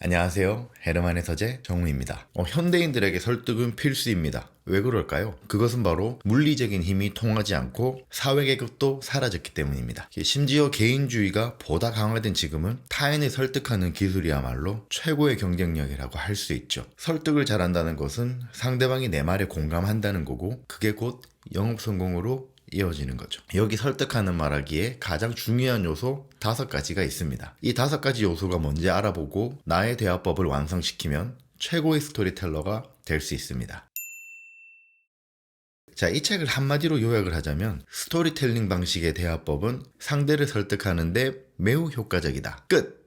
안녕하세요. 헤르만의 서재 정우입니다. 현대인들에게 설득은 필수입니다. 왜 그럴까요? 그것은 바로 물리적인 힘이 통하지 않고 사회계급도 사라졌기 때문입니다. 심지어 개인주의가 보다 강화된 지금은 타인을 설득하는 기술이야말로 최고의 경쟁력이라고 할 수 있죠. 설득을 잘한다는 것은 상대방이 내 말에 공감한다는 거고, 그게 곧 영업 성공으로 이어지는 거죠. 여기 설득하는 말하기에 가장 중요한 요소 5가지가 있습니다. 이 5가지 요소가 뭔지 알아보고 나의 대화법을 완성시키면 최고의 스토리텔러가 될 수 있습니다. 자, 이 책을 한마디로 요약을 하자면 스토리텔링 방식의 대화법은 상대를 설득하는데 매우 효과적이다. 끝!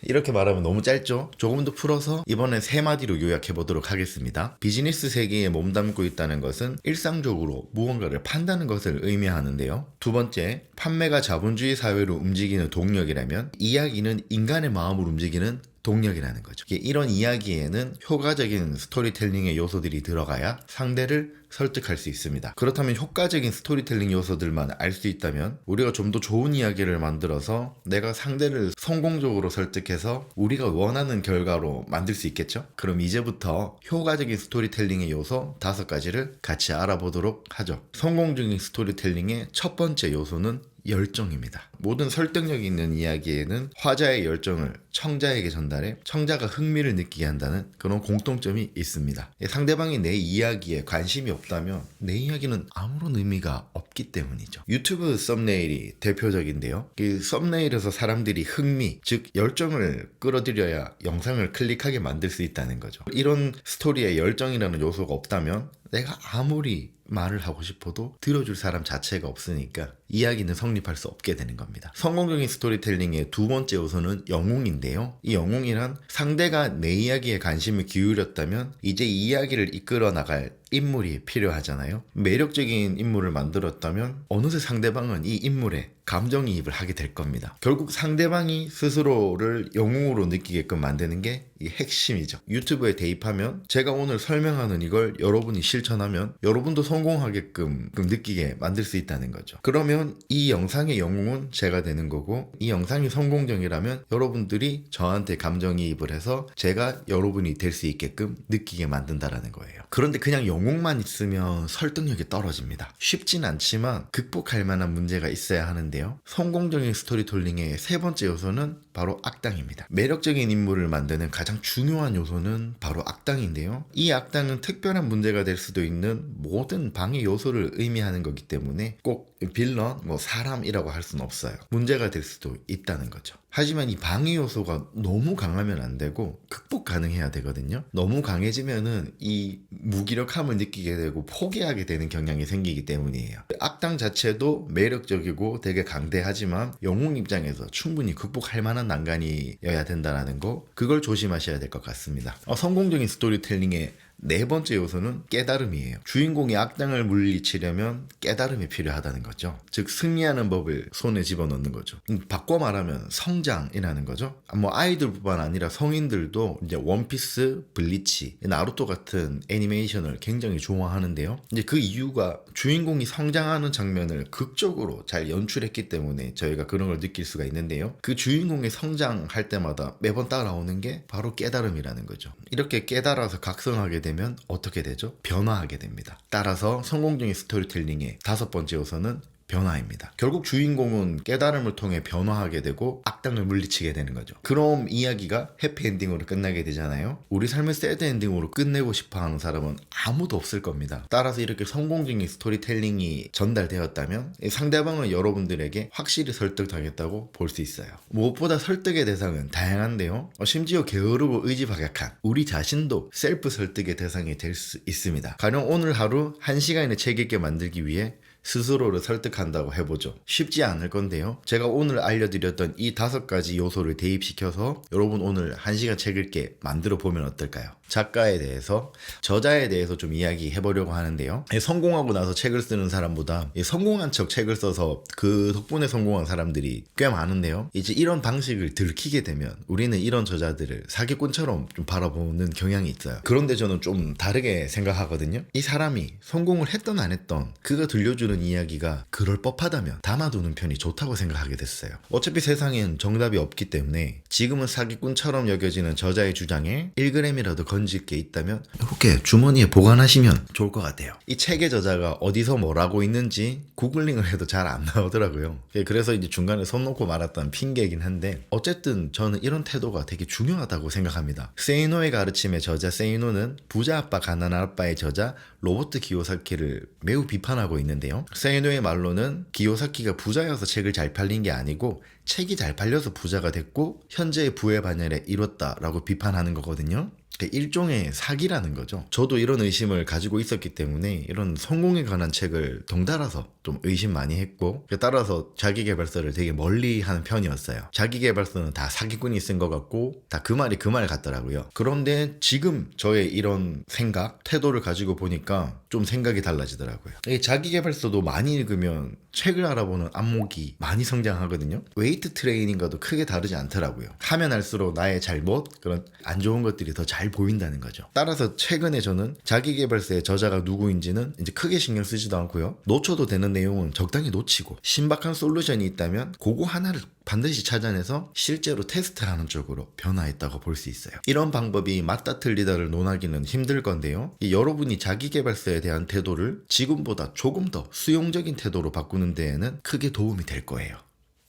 이렇게 말하면 너무 짧죠? 조금 더 풀어서 이번엔 3마디로 요약해 보도록 하겠습니다. 비즈니스 세계에 몸담고 있다는 것은 일상적으로 무언가를 판다는 것을 의미하는데요. 두 번째, 판매가 자본주의 사회로 움직이는 동력이라면 이야기는 인간의 마음을 움직이는 동력이라는 거죠. 이런 이야기에는 효과적인 스토리텔링의 요소들이 들어가야 상대를 설득할 수 있습니다. 그렇다면 효과적인 스토리텔링 요소들만 알 수 있다면 우리가 좀 더 좋은 이야기를 만들어서 내가 상대를 성공적으로 설득해서 우리가 원하는 결과로 만들 수 있겠죠? 그럼 이제부터 효과적인 스토리텔링의 요소 5가지를 같이 알아보도록 하죠. 성공적인 스토리텔링의 첫 번째 요소는 열정입니다. 모든 설득력 있는 이야기에는 화자의 열정을 청자에게 전달해 청자가 흥미를 느끼게 한다는 그런 공통점이 있습니다. 상대방이 내 이야기에 관심이 없다면 내 이야기는 아무런 의미가 없기 때문이죠. 유튜브 썸네일이 대표적인데요. 그 썸네일에서 사람들이 흥미, 즉 열정을 끌어들여야 영상을 클릭하게 만들 수 있다는 거죠. 이런 스토리에 열정이라는 요소가 없다면 내가 아무리 말을 하고 싶어도 들어줄 사람 자체가 없으니까 이야기는 성립할 수 없게 되는 겁니다. 성공적인 스토리텔링의 두 번째 요소는 영웅인데요. 이 영웅이란 상대가 내 이야기에 관심을 기울였다면 이제 이 이야기를 이끌어 나갈 인물이 필요하잖아요. 매력적인 인물을 만들었다면 어느새 상대방은 이 인물에 감정이입을 하게 될 겁니다. 결국 상대방이 스스로를 영웅으로 느끼게끔 만드는 게 이 핵심이죠. 유튜브에 대입하면 제가 오늘 설명하는 이걸 여러분이 실천하면 여러분도 성공하게끔 느끼게 만들 수 있다는 거죠. 그러면 이 영상의 영웅은 제가 되는 거고, 이 영상이 성공적이라면 여러분들이 저한테 감정이입을 해서 제가 여러분이 될 수 있게끔 느끼게 만든다라는 거예요. 그런데 그냥 영웅만 있으면 설득력이 떨어집니다. 쉽진 않지만 극복할 만한 문제가 있어야 하는데요. 성공적인 스토리텔링의 세 번째 요소는 바로 악당입니다. 매력적인 인물을 만드는 가장 중요한 요소는 바로 악당인데요. 이 악당은 특별한 문제가 될 수도 있는 모든 방해 요소를 의미하는 거기 때문에 꼭 빌런, 사람이라고 할 수는 없어요. 문제가 될 수도 있다는 거죠. 하지만 이 방해 요소가 너무 강하면 안 되고 극복 가능해야 되거든요. 너무 강해지면은 이 무기력함을 느끼게 되고 포기하게 되는 경향이 생기기 때문이에요. 악당 자체도 매력적이고 되게 강대하지만 영웅 입장에서 충분히 극복할 만한 난간이어야 된다는 거, 그걸 조심하셔야 될 것 같습니다. 성공적인 스토리텔링의 네 번째 요소는 깨달음이에요. 주인공이 악당을 물리치려면 깨달음이 필요하다는 거죠. 즉 승리하는 법을 손에 집어넣는 거죠. 바꿔 말하면 성장이라는 거죠. 아이들뿐만 아니라 성인들도 이제 원피스, 블리치, 나루토 같은 애니메이션을 굉장히 좋아하는데요. 이제 그 이유가 주인공이 성장하는 장면을 극적으로 잘 연출했기 때문에 저희가 그런 걸 느낄 수가 있는데요. 그 주인공이 성장할 때마다 매번 따라오는 게 바로 깨달음이라는 거죠. 이렇게 깨달아서 각성하게 되면 어떻게 되죠? 변화하게 됩니다. 따라서 성공적인 스토리텔링의 5번째 요소는 변화입니다. 결국 주인공은 깨달음을 통해 변화하게 되고 악당을 물리치게 되는 거죠. 그럼 이야기가 해피엔딩으로 끝나게 되잖아요. 우리 삶을 새드엔딩으로 끝내고 싶어하는 사람은 아무도 없을 겁니다. 따라서 이렇게 성공적인 스토리텔링이 전달되었다면 상대방은 여러분들에게 확실히 설득하겠다고 볼 수 있어요. 무엇보다 설득의 대상은 다양한데요. 심지어 게으르고 의지박약한 우리 자신도 셀프 설득의 대상이 될 수 있습니다. 가령 오늘 하루 1시간의 책 읽게 만들기 위해 스스로를 설득한다고 해보죠. 쉽지 않을 건데요. 제가 오늘 알려드렸던 이 5가지 요소를 대입시켜서 여러분 오늘 1시간 책 읽게 만들어 보면 어떨까요? 작가에 대해서, 저자에 대해서 좀 이야기해 보려고 하는데요. 성공하고 나서 책을 쓰는 사람보다 성공한 척 책을 써서 그 덕분에 성공한 사람들이 꽤 많은데요. 이제 이런 방식을 들키게 되면 우리는 이런 저자들을 사기꾼처럼 좀 바라보는 경향이 있어요. 그런데 저는 좀 다르게 생각하거든요. 이 사람이 성공을 했던 안 했던 그가 들려주는 이야기가 그럴 법하다면 담아두는 편이 좋다고 생각하게 됐어요. 어차피 세상엔 정답이 없기 때문에 지금은 사기꾼처럼 여겨지는 저자의 주장에 1g이라도 건질 게 있다면 이렇게 주머니에 보관하시면 좋을 것 같아요. 이 책의 저자가 어디서 뭐라고 있는지 구글링을 해도 잘 안 나오더라고요. 그래서 이제 중간에 손 놓고 말았던 핑계이긴 한데, 어쨌든 저는 이런 태도가 되게 중요하다고 생각합니다. 세이노의 가르침의 저자 세이노는 부자 아빠 가난한 아빠의 저자 로버트 기요사키를 매우 비판하고 있는데요. 세이노의 말로는 기요사키가 부자여서 책을 잘 팔린 게 아니고 책이 잘 팔려서 부자가 됐고 현재의 부의 반열에 이뤘다라고 비판하는 거거든요. 일종의 사기라는 거죠. 저도 이런 의심을 가지고 있었기 때문에 이런 성공에 관한 책을 덩달아서 좀 의심 많이 했고, 따라서 자기계발서를 되게 멀리 하는 편이었어요. 자기계발서는 다 사기꾼이 쓴 것 같고 다 그 말이 그 말 같더라고요. 그런데 지금 저의 이런 생각, 태도를 가지고 보니까 좀 생각이 달라지더라고요. 자기계발서도 많이 읽으면 책을 알아보는 안목이 많이 성장하거든요. 웨이트 트레이닝과도 크게 다르지 않더라고요. 하면 할수록 나의 잘못, 그런 안 좋은 것들이 더 잘 보인다는 거죠. 따라서 최근에 저는 자기계발서의 저자가 누구인지는 이제 크게 신경 쓰지도 않고요. 놓쳐도 되는 내용은 적당히 놓치고, 신박한 솔루션이 있다면 그거 하나를 반드시 찾아내서 실제로 테스트하는 쪽으로 변화했다고 볼 수 있어요. 이런 방법이 맞다 틀리다를 논하기는 힘들 건데요. 여러분이 자기계발서에 대한 태도를 지금보다 조금 더 수용적인 태도로 바꾸는 데에는 크게 도움이 될 거예요.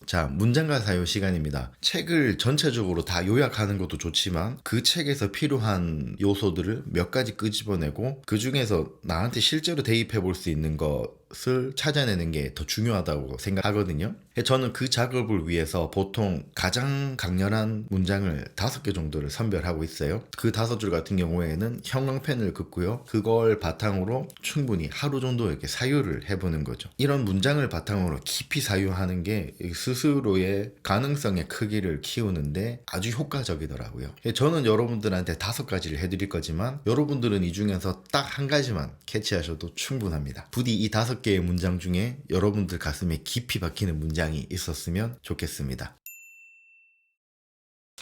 자, 문장과 사유 시간입니다. 책을 전체적으로 다 요약하는 것도 좋지만 그 책에서 필요한 요소들을 몇 가지 끄집어내고 그 중에서 나한테 실제로 대입해 볼 수 있는 것을 찾아내는 게 더 중요하다고 생각하거든요. 저는 그 작업을 위해서 보통 가장 강렬한 문장을 5개 정도를 선별하고 있어요. 그 5줄 같은 경우에는 형광펜을 긋고요. 그걸 바탕으로 충분히 하루 정도 이렇게 사유를 해보는 거죠. 이런 문장을 바탕으로 깊이 사유하는 게 스스로의 가능성의 크기를 키우는데 아주 효과적이더라고요. 저는 여러분들한테 5가지를 해드릴 거지만 여러분들은 이 중에서 딱 한 가지만 캐치하셔도 충분합니다. 부디 이 5개의 문장 중에 여러분들 가슴에 깊이 박히는 문장이 있었으면 좋겠습니다.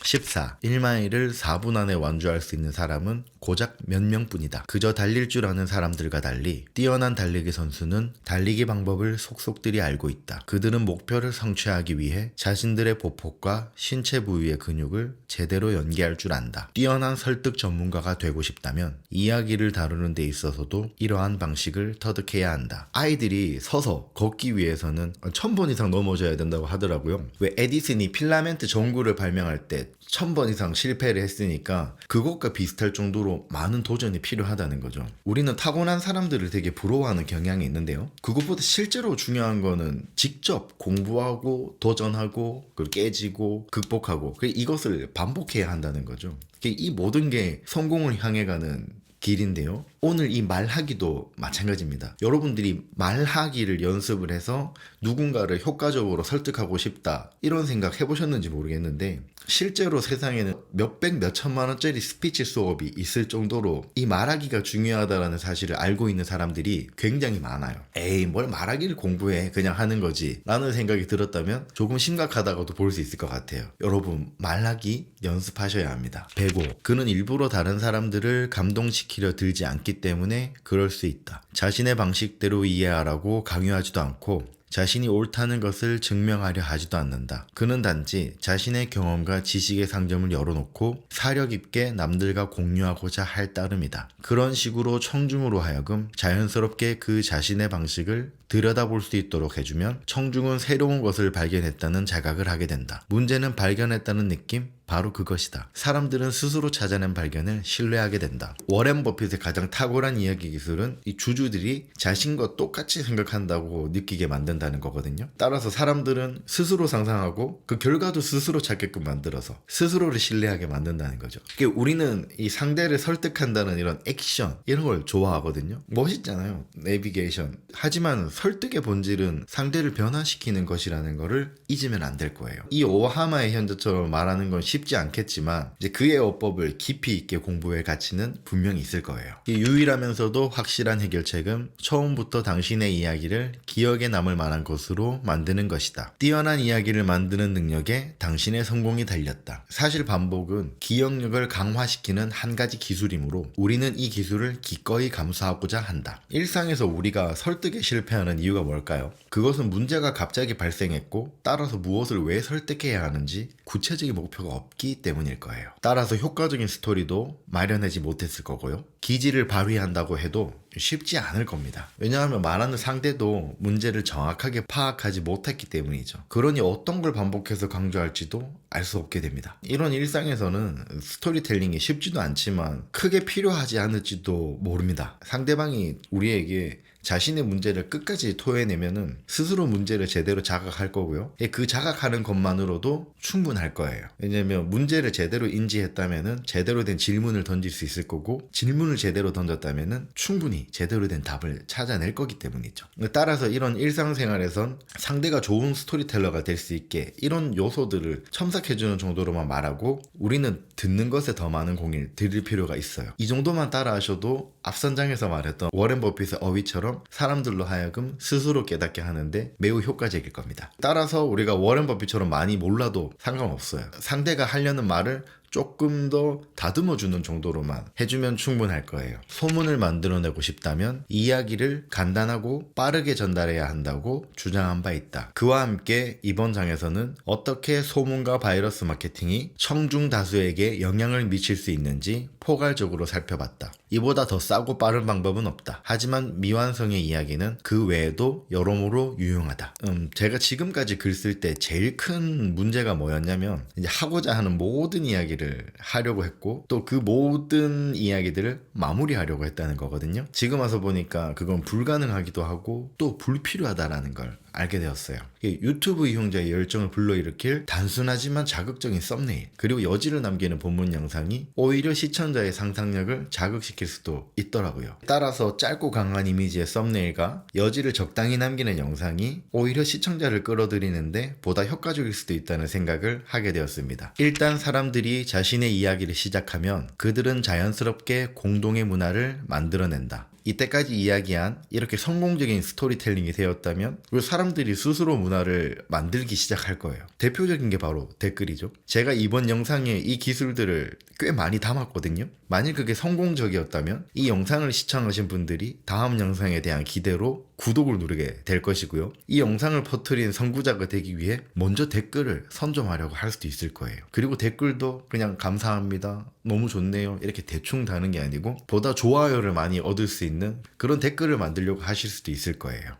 14. 1마일을 4분 안에 완주할 수 있는 사람은 고작 몇 명뿐이다. 그저 달릴 줄 아는 사람들과 달리 뛰어난 달리기 선수는 달리기 방법을 속속들이 알고 있다. 그들은 목표를 성취하기 위해 자신들의 보폭과 신체 부위의 근육을 제대로 연계할 줄 안다. 뛰어난 설득 전문가가 되고 싶다면 이야기를 다루는 데 있어서도 이러한 방식을 터득해야 한다. 아이들이 서서 걷기 위해서는 1000번 이상 넘어져야 된다고 하더라고요. 왜 에디슨이 필라멘트 전구를 발명할 때 1000번 이상 실패를 했으니까 그것과 비슷할 정도로 많은 도전이 필요하다는 거죠. 우리는 타고난 사람들을 되게 부러워하는 경향이 있는데요. 그것보다 실제로 중요한 거는 직접 공부하고 도전하고 그걸 깨지고 극복하고 이것을 반복해야 한다는 거죠. 이 모든 게 성공을 향해 가는 길인데요. 오늘 이 말하기도 마찬가지입니다. 여러분들이 말하기를 연습을 해서 누군가를 효과적으로 설득하고 싶다 이런 생각 해보셨는지 모르겠는데 실제로 세상에는 몇백 몇천만 원짜리 스피치 수업이 있을 정도로 이 말하기가 중요하다는 사실을 알고 있는 사람들이 굉장히 많아요. 에이 뭘 말하기를 공부해 그냥 하는 거지 라는 생각이 들었다면 조금 심각하다고도 볼 수 있을 것 같아요. 여러분 말하기 연습하셔야 합니다. 배고 그는 일부러 다른 사람들을 감동시키려 들지 않기 때문에 그럴 수 있다. 자신의 방식대로 이해하라고 강요하지도 않고 자신이 옳다는 것을 증명하려 하지도 않는다. 그는 단지 자신의 경험과 지식의 상점을 열어놓고 사력 있게 남들과 공유하고자 할 따름이다. 그런 식으로 청중으로 하여금 자연스럽게 그 자신의 방식을 들여다볼 수 있도록 해주면 청중은 새로운 것을 발견했다는 자각을 하게 된다. 문제는 발견했다는 느낌? 바로 그것이다. 사람들은 스스로 찾아낸 발견을 신뢰하게 된다. 워렌 버핏의 가장 탁월한 이야기 기술은 이 주주들이 자신과 똑같이 생각한다고 느끼게 만든다는 거거든요. 따라서 사람들은 스스로 상상하고 그 결과도 스스로 찾게끔 만들어서 스스로를 신뢰하게 만든다는 거죠. 우리는 이 상대를 설득한다는 이런 액션 이런 걸 좋아하거든요. 멋있잖아요. 내비게이션. 하지만 설득의 본질은 상대를 변화시키는 것이라는 거를 잊으면 안 될 거예요. 이 오하마의 현자처럼 말하는 건 쉽지 않겠지만 이제 그의 어법을 깊이 있게 공부할 가치는 분명히 있을 거예요. 유일하면서도 확실한 해결책은 처음부터 당신의 이야기를 기억에 남을 만한 것으로 만드는 것이다. 뛰어난 이야기를 만드는 능력에 당신의 성공이 달렸다. 사실 반복은 기억력을 강화시키는 한 가지 기술이므로 우리는 이 기술을 기꺼이 감수하고자 한다. 일상에서 우리가 설득에 실패하는 이유가 뭘까요? 그것은 문제가 갑자기 발생했고 따라서 무엇을 왜 설득해야 하는지 구체적인 목표가 없기 때문일 거예요. 따라서 효과적인 스토리도 마련하지 못했을 거고요. 기지를 발휘한다고 해도 쉽지 않을 겁니다. 왜냐하면 말하는 상대도 문제를 정확하게 파악하지 못했기 때문이죠. 그러니 어떤 걸 반복해서 강조할지도 알 수 없게 됩니다. 이런 일상에서는 스토리텔링이 쉽지도 않지만 크게 필요하지 않을지도 모릅니다. 상대방이 우리에게 자신의 문제를 끝까지 토해내면은 스스로 문제를 제대로 자각할 거고요. 그 자각하는 것만으로도 충분할 거예요. 왜냐면 문제를 제대로 인지했다면은 제대로 된 질문을 던질 수 있을 거고, 질문을 제대로 던졌다면은 충분히 제대로 된 답을 찾아낼 거기 때문이죠. 따라서 이런 일상생활에선 상대가 좋은 스토리텔러가 될 수 있게 이런 요소들을 첨삭해주는 정도로만 말하고, 우리는 듣는 것에 더 많은 공을 들일 필요가 있어요. 이 정도만 따라하셔도 앞선 장에서 말했던 워렌 버핏의 어휘처럼 사람들로 하여금 스스로 깨닫게 하는데 매우 효과적일 겁니다. 따라서 우리가 워렌 버핏처럼 많이 몰라도 상관없어요. 상대가 하려는 말을 조금 더 다듬어주는 정도로만 해주면 충분할 거예요. 소문을 만들어내고 싶다면 이야기를 간단하고 빠르게 전달해야 한다고 주장한 바 있다. 그와 함께 이번 장에서는 어떻게 소문과 바이러스 마케팅이 청중 다수에게 영향을 미칠 수 있는지 포괄적으로 살펴봤다. 이보다 더 싸고 빠른 방법은 없다. 하지만 미완성의 이야기는 그 외에도 여러모로 유용하다. 제가 지금까지 글 쓸 때 제일 큰 문제가 뭐였냐면, 이제 하고자 하는 모든 이야기를 하려고 했고 또 그 모든 이야기들을 마무리하려고 했다는 거거든요. 지금 와서 보니까 그건 불가능하기도 하고 또 불필요하다라는 걸 알게 되었어요. 유튜브 이용자의 열정을 불러일으킬 단순하지만 자극적인 썸네일, 그리고 여지를 남기는 본문 영상이 오히려 시청자의 상상력을 자극시킬 수도 있더라고요. 따라서 짧고 강한 이미지의 썸네일과 여지를 적당히 남기는 영상이 오히려 시청자를 끌어들이는데 보다 효과적일 수도 있다는 생각을 하게 되었습니다. 일단 사람들이 자신의 이야기를 시작하면 그들은 자연스럽게 공동의 문화를 만들어낸다. 이때까지 이야기한 이렇게 성공적인 스토리텔링이 되었다면 우리 사람들이 스스로 문화를 만들기 시작할 거예요. 대표적인 게 바로 댓글이죠. 제가 이번 영상에 이 기술들을 꽤 많이 담았거든요. 만일 그게 성공적이었다면 이 영상을 시청하신 분들이 다음 영상에 대한 기대로 구독을 누르게 될 것이고요. 이 영상을 퍼뜨린 선구자가 되기 위해 먼저 댓글을 선점하려고 할 수도 있을 거예요. 그리고 댓글도 그냥 감사합니다, 너무 좋네요 이렇게 대충 다는 게 아니고 보다 좋아요를 많이 얻을 수 있는 그런 댓글을 만들려고 하실 수도 있을 거예요.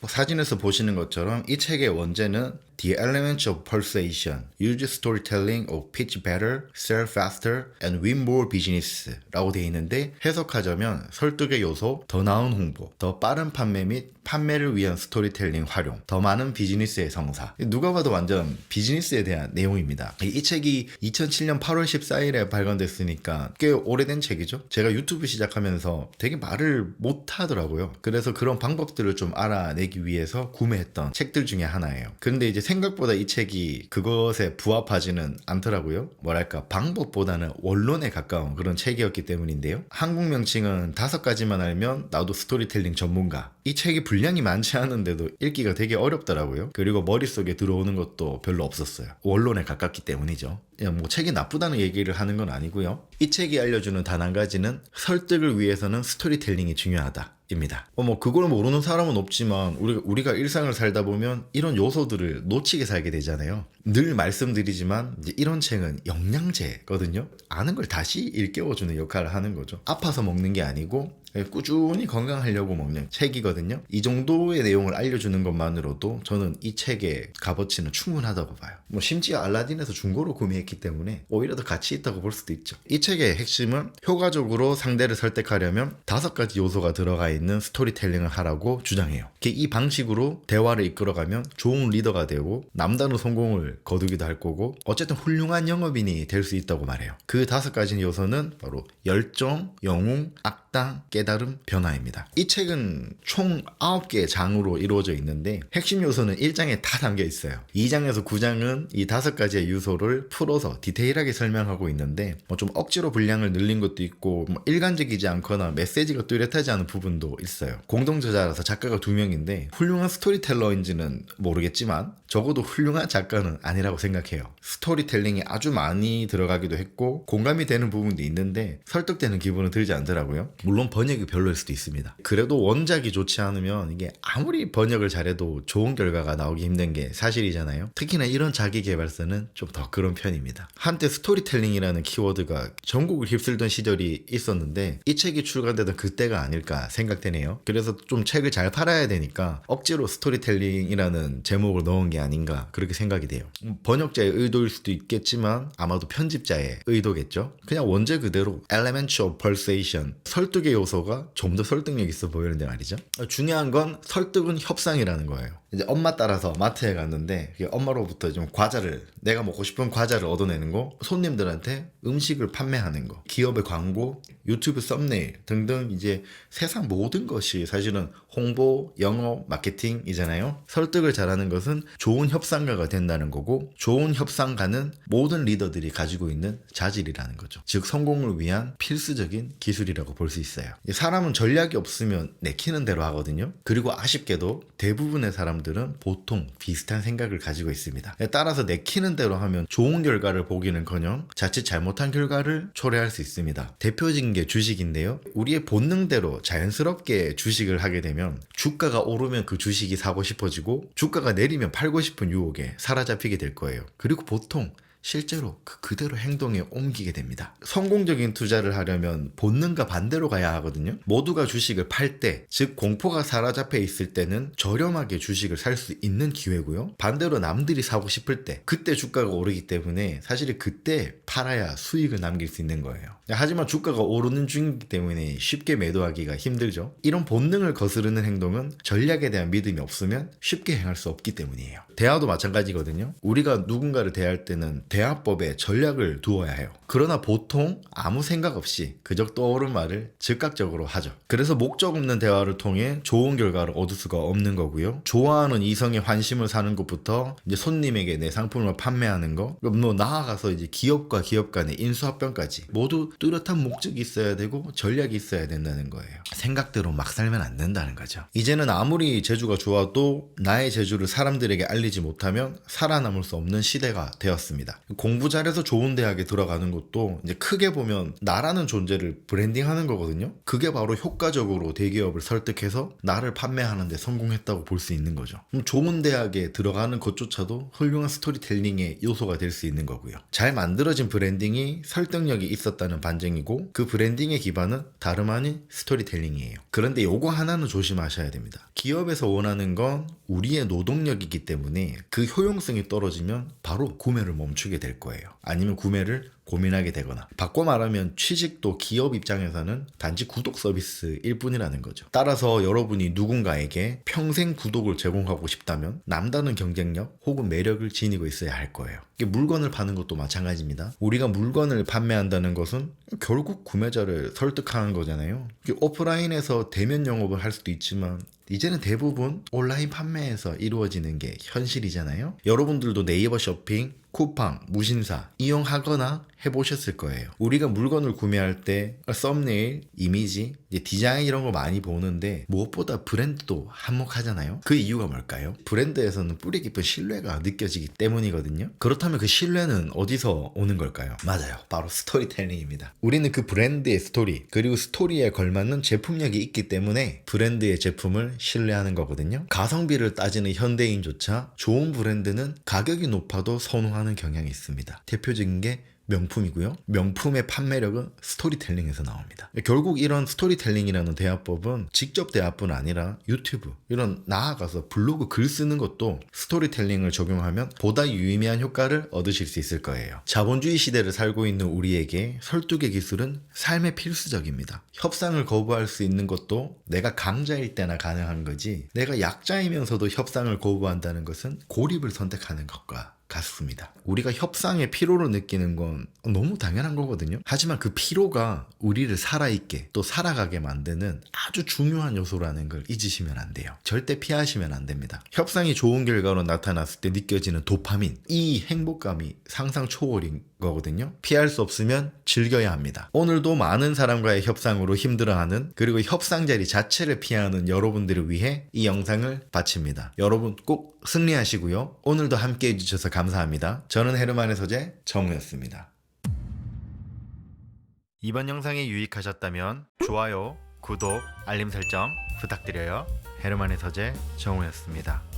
사진에서 보시는 것처럼 이 책의 원제는 The Elements of Persuasion, Use Storytelling or Pitch Better, Sell Faster, and Win More Business 라고 되어 있는데, 해석하자면 설득의 요소, 더 나은 홍보, 더 빠른 판매 및 판매를 위한 스토리텔링 활용, 더 많은 비즈니스의 성사. 누가 봐도 완전 비즈니스에 대한 내용입니다. 이 책이 2007년 8월 14일에 발간됐으니까 꽤 오래된 책이죠. 제가 유튜브 시작하면서 되게 말을 못하더라고요. 그래서 그런 방법들을 좀 알아내기 위해서 구매했던 책들 중에 하나예요. 그런데 이제 생각보다 이 책이 그것에 부합하지는 않더라고요. 뭐랄까 방법보다는 원론에 가까운 그런 책이었기 때문인데요. 한국 명칭은 5가지만 알면 나도 스토리텔링 전문가. 이 책이 분량이 많지 않은데도 읽기가 되게 어렵더라고요. 그리고 머릿속에 들어오는 것도 별로 없었어요. 원론에 가깝기 때문이죠. 뭐 책이 나쁘다는 얘기를 하는 건 아니고요. 이 책이 알려주는 단 한 가지는 설득을 위해서는 스토리텔링이 중요하다 입니다. 뭐 그걸 모르는 사람은 없지만 우리가 일상을 살다 보면 이런 요소들을 놓치게 살게 되잖아요. 늘 말씀드리지만 이제 이런 책은 영양제거든요. 아는 걸 다시 일깨워주는 역할을 하는 거죠. 아파서 먹는 게 아니고 꾸준히 건강하려고 먹는 책이거든요. 이 정도의 내용을 알려주는 것만으로도 저는 이 책의 값어치는 충분하다고 봐요. 뭐 심지어 알라딘에서 중고로 구매했기 때문에 오히려 더 가치 있다고 볼 수도 있죠. 이 책의 핵심은 효과적으로 상대를 설득하려면 5가지 요소가 들어가 있는 스토리텔링을 하라고 주장해요. 이 방식으로 대화를 이끌어가면 좋은 리더가 되고 남다른 성공을 거두기도 할 거고 어쨌든 훌륭한 영업인이 될 수 있다고 말해요. 그 5가지 요소는 바로 열정, 영웅, 악 악당, 깨달음, 변화입니다. 이 책은 총 9개의 장으로 이루어져 있는데 핵심 요소는 1장에 다 담겨 있어요. 2장에서 9장은 이 5가지의 요소를 풀어서 디테일하게 설명하고 있는데 좀 억지로 분량을 늘린 것도 있고 일관적이지 않거나 메시지가 뚜렷하지 않은 부분도 있어요. 공동저자라서 작가가 2명인데 훌륭한 스토리텔러인지는 모르겠지만 적어도 훌륭한 작가는 아니라고 생각해요. 스토리텔링이 아주 많이 들어가기도 했고 공감이 되는 부분도 있는데 설득되는 기분은 들지 않더라고요. 물론 번역이 별로일 수도 있습니다. 그래도 원작이 좋지 않으면 이게 아무리 번역을 잘해도 좋은 결과가 나오기 힘든 게 사실이잖아요. 특히나 이런 자기계발서는 좀 더 그런 편입니다. 한때 스토리텔링이라는 키워드가 전국을 휩쓸던 시절이 있었는데 이 책이 출간되던 그때가 아닐까 생각되네요. 그래서 좀 책을 잘 팔아야 되니까 억지로 스토리텔링이라는 제목을 넣은 게 아닌가 그렇게 생각이 돼요. 번역자의 의도일 수도 있겠지만 아마도 편집자의 의도겠죠. 그냥 원제 그대로 Elements of Persuasion, 설득의 요소가 좀 더 설득력 있어 보이는데 말이죠. 중요한 건 설득은 협상이라는 거예요. 이제 엄마 따라서 마트에 갔는데 엄마로부터 좀 과자를, 내가 먹고 싶은 과자를 얻어내는 거, 손님들한테 음식을 판매하는 거, 기업의 광고, 유튜브 썸네일 등등 이제 세상 모든 것이 사실은 홍보, 영업, 마케팅이잖아요. 설득을 잘하는 것은 좋은 협상가가 된다는 거고, 좋은 협상가는 모든 리더들이 가지고 있는 자질이라는 거죠. 즉 성공을 위한 필수적인 기술이라고 볼 수 있어요. 사람은 전략이 없으면 내키는 대로 하거든요. 그리고 아쉽게도 대부분의 사람들은 보통 비슷한 생각을 가지고 있습니다. 따라서 내키는 대로 하면 좋은 결과를 보기는커녕 자칫 잘못한 결과를 초래할 수 있습니다. 대표적인 게 주식인데요. 우리의 본능대로 자연스럽게 주식을 하게 되면 주가가 오르면 그 주식이 사고 싶어지고 주가가 내리면 팔고 싶은 유혹에 사로잡히게 될 거예요. 그리고 보통 실제로 그대로 행동에 옮기게 됩니다. 성공적인 투자를 하려면 본능과 반대로 가야 하거든요. 모두가 주식을 팔 때, 즉 공포가 사로잡혀 있을 때는 저렴하게 주식을 살 수 있는 기회고요. 반대로 남들이 사고 싶을 때, 그때 주가가 오르기 때문에 사실 그때 팔아야 수익을 남길 수 있는 거예요. 하지만 주가가 오르는 중이기 때문에 쉽게 매도하기가 힘들죠. 이런 본능을 거스르는 행동은 전략에 대한 믿음이 없으면 쉽게 행할 수 없기 때문이에요. 대화도 마찬가지거든요. 우리가 누군가를 대할 때는 대화법에 전략을 두어야 해요. 그러나 보통 아무 생각 없이 그저 떠오른 말을 즉각적으로 하죠. 그래서 목적 없는 대화를 통해 좋은 결과를 얻을 수가 없는 거고요. 좋아하는 이성의 환심을 사는 것부터 이제 손님에게 내 상품을 판매하는 거, 뭐 나아가서 이제 기업과 기업 간의 인수합병까지 모두 뚜렷한 목적이 있어야 되고 전략이 있어야 된다는 거예요. 생각대로 막 살면 안 된다는 거죠. 이제는 아무리 재주가 좋아도 나의 재주를 사람들에게 알리지 못하면 살아남을 수 없는 시대가 되었습니다. 공부 잘해서 좋은 대학에 들어가는 것도 이제 크게 보면 나라는 존재를 브랜딩하는 거거든요. 그게 바로 효과적으로 대기업을 설득해서 나를 판매하는 데 성공했다고 볼 수 있는 거죠. 좋은 대학에 들어가는 것조차도 훌륭한 스토리텔링의 요소가 될 수 있는 거고요. 잘 만들어진 브랜딩이 설득력이 있었다는 반증이고 그 브랜딩의 기반은 다름 아닌 스토리텔링이에요. 그런데 요거 하나는 조심하셔야 됩니다. 기업에서 원하는 건 우리의 노동력이기 때문에 그 효용성이 떨어지면 바로 구매를 멈추게 될 거예요. 아니면 구매를 고민하게 되거나, 바꿔 말하면 취직도 기업 입장에서는 단지 구독 서비스일 뿐이라는 거죠. 따라서 여러분이 누군가에게 평생 구독을 제공하고 싶다면 남다른 경쟁력 혹은 매력을 지니고 있어야 할 거예요. 물건을 파는 것도 마찬가지입니다. 우리가 물건을 판매한다는 것은 결국 구매자를 설득하는 거잖아요. 오프라인에서 대면 영업을 할 수도 있지만 이제는 대부분 온라인 판매에서 이루어지는 게 현실이잖아요. 여러분들도 네이버 쇼핑, 쿠팡, 무신사 이용하거나 해보셨을 거예요. 우리가 물건을 구매할 때 썸네일, 이미지, 디자인 이런 거 많이 보는데 무엇보다 브랜드도 한몫하잖아요. 그 이유가 뭘까요? 브랜드에서는 뿌리 깊은 신뢰가 느껴지기 때문이거든요. 그렇다면 그 신뢰는 어디서 오는 걸까요? 맞아요. 바로 스토리텔링입니다. 우리는 그 브랜드의 스토리, 그리고 스토리에 걸맞는 제품력이 있기 때문에 브랜드의 제품을 신뢰하는 거거든요. 가성비를 따지는 현대인조차 좋은 브랜드는 가격이 높아도 선호하는 경향이 있습니다. 대표적인 게 명품이고요. 명품의 판매력은 스토리텔링에서 나옵니다. 결국 이런 스토리텔링이라는 대화법은 직접 대화뿐 아니라 유튜브, 이런 나아가서 블로그 글 쓰는 것도 스토리텔링을 적용하면 보다 유의미한 효과를 얻으실 수 있을 거예요. 자본주의 시대를 살고 있는 우리에게 설득의 기술은 삶의 필수적입니다. 협상을 거부할 수 있는 것도 내가 강자일 때나 가능한 거지, 내가 약자이면서도 협상을 거부한다는 것은 고립을 선택하는 것과 같습니다. 우리가 협상의 피로를 느끼는 건 너무 당연한 거거든요. 하지만 그 피로가 우리를 살아있게 또 살아가게 만드는 아주 중요한 요소라는 걸 잊으시면 안 돼요. 절대 피하시면 안 됩니다. 협상이 좋은 결과로 나타났을 때 느껴지는 도파민, 이 행복감이 상상 초월인 거거든요. 피할 수 없으면 즐겨야 합니다. 오늘도 많은 사람과의 협상으로 힘들어하는, 그리고 협상 자리 자체를 피하는 여러분들을 위해 이 영상을 바칩니다. 여러분 꼭 승리하시고요. 오늘도 함께 해주셔서 감사합니다. 저는 헤르만의 서재 정우였습니다. 이번 영상이 유익하셨다면 좋아요, 구독, 알림 설정 부탁드려요. 헤르만의 서재 정우였습니다.